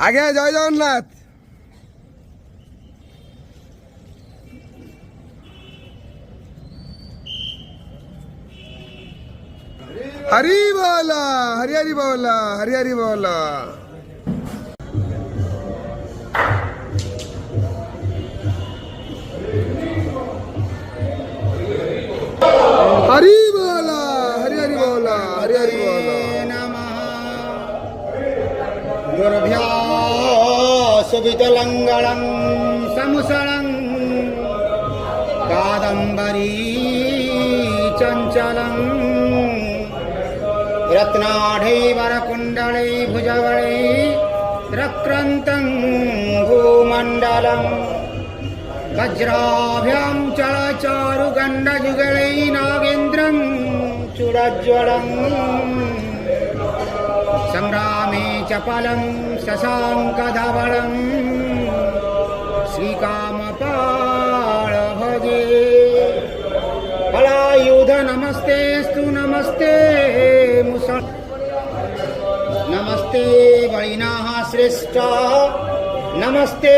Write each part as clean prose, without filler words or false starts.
আগে জয় জগন্নাথ। हरी बोला, हरी हरी बोला, हरी हरी बोला। हरी बोला, हरी हरी बोला, हरी हरी बोला। गुरुभ्यो सुवितलंगलं समुसलं कादम्बरी चंचलं रत्नाढैवरकुण्डलै भुजबलै रक्रान्तं भूमण्डलं वज्राभ्यां चलचारुगण्डयुगलै नागेन्द्रं चूडज्वलं संग्रामे चपलं शशाङ्कधवलं श्रीकामपाल भजे फलायुध नमस्तेस्तु नमस्ते मुसळ नमस्ते वैनाः श्रेष्ठ नमस्ते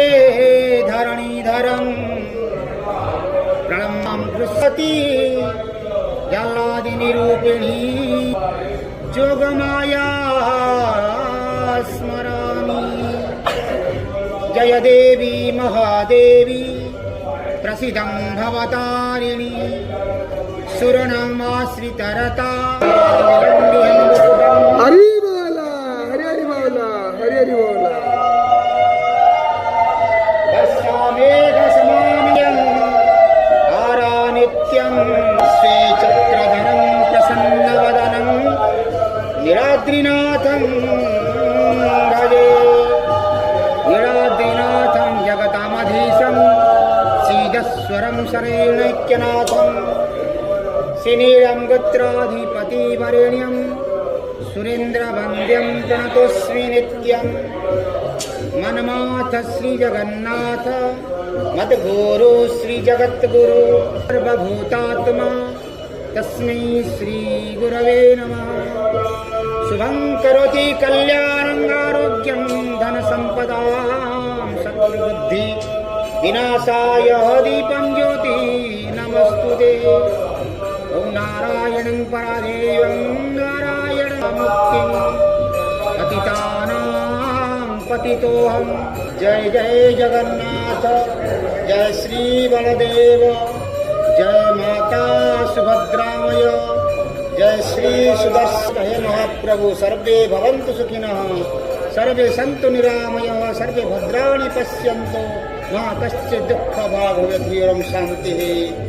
धरणीधरं प्रणमां कृष्यति जल्लादिनिरूपिणी जोगमाया स्मरामि जय देवी महादेवी प्रसिद्धं भवतारिणी सुरनमाश्रितरता हरी बोला, हरी हरी बोला, हरी हरी बोला। वर्षामेघसमाम्यं आरानित्यं स्वे चक्रधरं प्रसन्नवदनं नीलाद्रिनाथं भजे नीलाद्रिनाथं जगतामधीशं सीदस्वरं शरैणैक्यनाथं श्रीनीलं गोत्राधिपतिवरेण्यं सुरेन्द्रवन्द्यं प्रणतोऽस्मि नित्यं मनमाथ श्रीजगन्नाथ मद्गुरु श्रीजगद्गुरु सर्वभूतात्मा तस्मै श्रीगुरवे नमः। शुभं करोति कल्याणं आरोग्यं धनसम्पदां शत्रुबुद्धि विनाशाय दीपं ज्योति नमस्तुते। ॐ नारायणं परादेवं नारायणमुक्तिं पतितानां पतितोऽहं। जय जय जगन्नाथ, जय श्री बलदेव, जय माता सुभद्रामय, जय श्री सुदर्शन। हे महाप्रभु सर्वे भवन्तु सुखिनः, सर्वे सन्तु निरामयः, सर्वे भद्राणि पश्यन्तु मा कश्चित् दुःखभाग् भवेत्। शान्तिः।